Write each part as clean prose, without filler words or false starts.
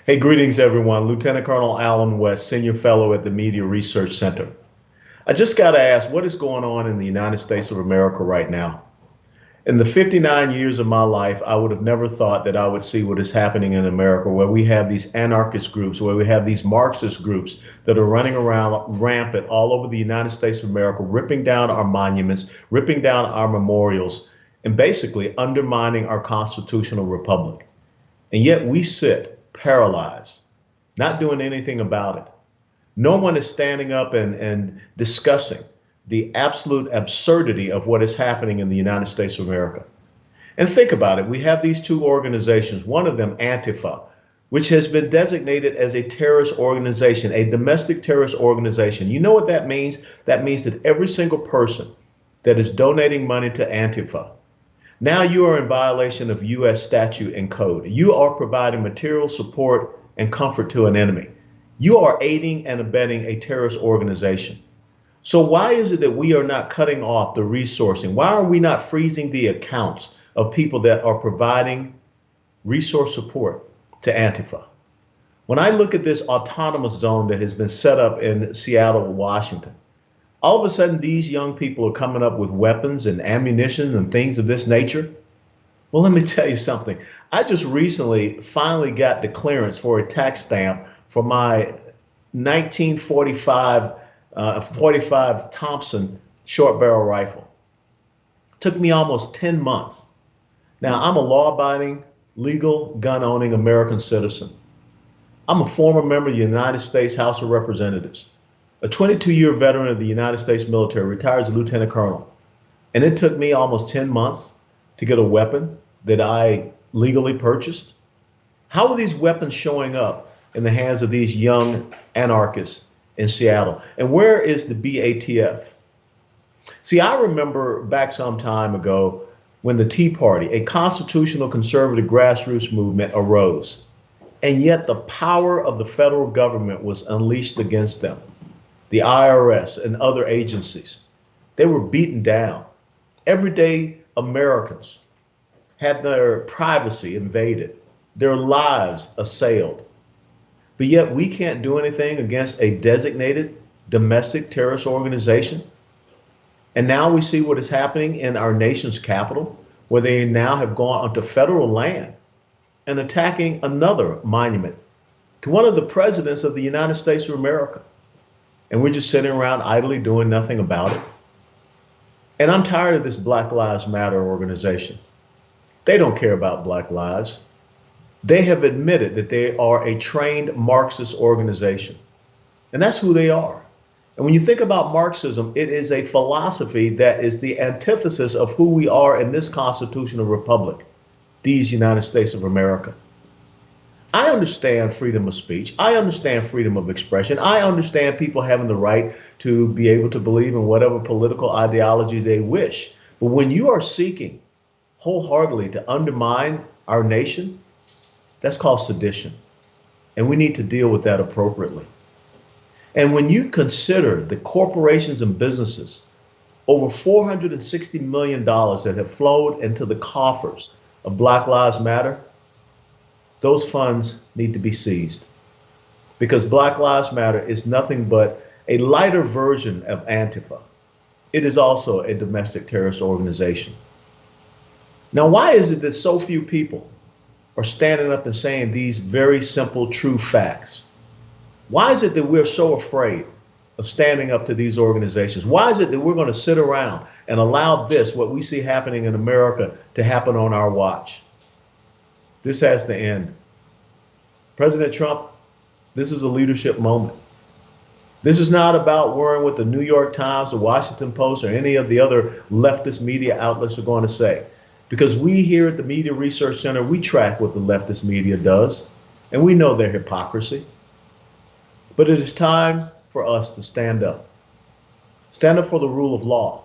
Hey, greetings, everyone. Lieutenant Colonel Alan West, Senior Fellow at the Media Research Center. I just got to ask, what is going on in the United States of America right now? In the 59 years of my life, I would have never thought that I would see what is happening in America, where we have these anarchist groups, where we have these Marxist groups that are running around rampant all over the United States of America, ripping down our monuments, ripping down our memorials, and basically undermining our constitutional republic. And yet we sit paralyzed, not doing anything about it. No one is standing up and discussing the absolute absurdity of what is happening in the United States of America. And think about it. We have these two organizations, one of them, Antifa, which has been designated as a terrorist organization, a domestic terrorist organization. You know what that means? That means that every single person that is donating money to Antifa, now you are in violation of U.S. statute and code. You are providing material support and comfort to an enemy. You are aiding and abetting a terrorist organization. So why is it that we are not cutting off the resourcing? Why are we not freezing the accounts of people that are providing resource support to Antifa? When I look at this autonomous zone that has been set up in Seattle, Washington, all of a sudden these young people are coming up with weapons and ammunition and things of this nature. Well, let me tell you something. I just recently finally got the clearance for a tax stamp for my 1945 45 Thompson short barrel rifle. It took me almost 10 months. Now, I'm a law-abiding, legal, gun-owning American citizen. I'm a former member of the United States House of Representatives, a 22-year veteran of the United States military, retired as a lieutenant colonel. And it took me almost 10 months to get a weapon that I legally purchased. How are these weapons showing up in the hands of these young anarchists in Seattle? And where is the BATF? See, I remember back some time ago when the Tea Party, a constitutional conservative grassroots movement, arose. And yet the power of the federal government was unleashed against them. The IRS and other agencies, they were beaten down. Everyday Americans had their privacy invaded, their lives assailed. But yet we can't do anything against a designated domestic terrorist organization. And now we see what is happening in our nation's capital, where they now have gone onto federal land and attacking another monument to one of the presidents of the United States of America. And we're just sitting around idly doing nothing about it. And I'm tired of this Black Lives Matter organization. They don't care about Black lives. They have admitted that they are a trained Marxist organization. And that's who they are. And when you think about Marxism, it is a philosophy that is the antithesis of who we are in this constitutional republic, these United States of America. I understand freedom of speech. I understand freedom of expression. I understand people having the right to be able to believe in whatever political ideology they wish. But when you are seeking wholeheartedly to undermine our nation, that's called sedition. And we need to deal with that appropriately. And when you consider the corporations and businesses, over $460 million that have flowed into the coffers of Black Lives Matter, those funds need to be seized, because Black Lives Matter is nothing but a lighter version of Antifa. It is also a domestic terrorist organization. Now, why is it that so few people are standing up and saying these very simple, true facts? Why is it that we're so afraid of standing up to these organizations? Why is it that we're going to sit around and allow this, what we see happening in America, to happen on our watch? This has to end. President Trump, this is a leadership moment. This is not about worrying what the New York Times, the Washington Post, or any of the other leftist media outlets are going to say. Because we here at the Media Research Center, we track what the leftist media does, and we know their hypocrisy. But it is time for us to stand up. Stand up for the rule of law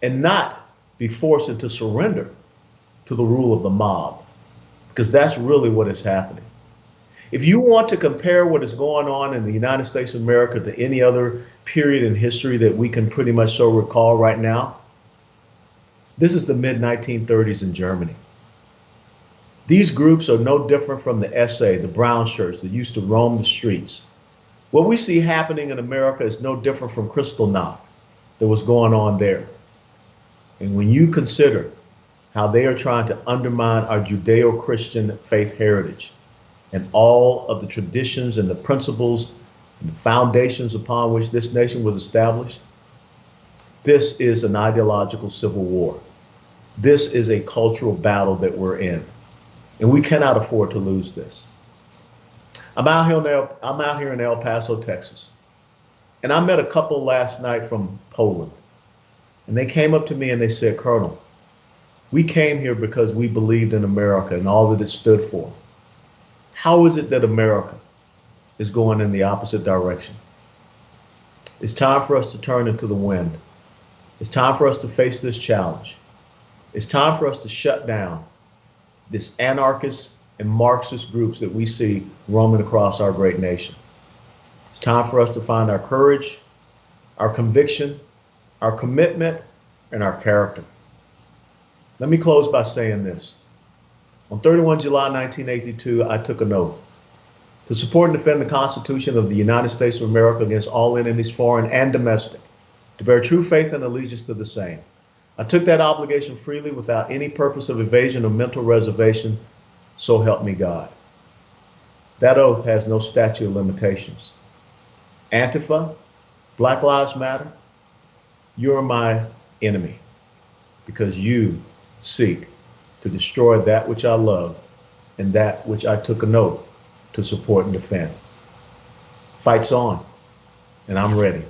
and not be forced into surrender to the rule of the mob, because that's really what is happening. If you want to compare what is going on in the United States of America to any other period in history that we can pretty much so recall right now, this is the mid-1930s in Germany. These groups are no different from the SA, the brown shirts that used to roam the streets. What we see happening in America is no different from Kristallnacht that was going on there. And when you consider how they are trying to undermine our Judeo-Christian faith heritage and all of the traditions and the principles and the foundations upon which this nation was established, this is an ideological civil war. This is a cultural battle that we're in, and we cannot afford to lose this. I'm out here in El Paso, Texas, and I met a couple last night from Poland, and they came up to me and they said, "Colonel, we came here because we believed in America and all that it stood for. How is it that America is going in the opposite direction? It's time for us to turn into the wind. It's time for us to face this challenge. It's time for us to shut down this anarchist and Marxist groups that we see roaming across our great nation. It's time for us to find our courage, our conviction, our commitment, and our character." Let me close by saying this. On 31 July 1982, I took an oath to support and defend the Constitution of the United States of America against all enemies, foreign and domestic, to bear true faith and allegiance to the same. I took that obligation freely without any purpose of evasion or mental reservation, so help me God. That oath has no statute of limitations. Antifa, Black Lives Matter, you're my enemy because you seek to destroy that which I love and that which I took an oath to support and defend. Fight's on, and I'm ready.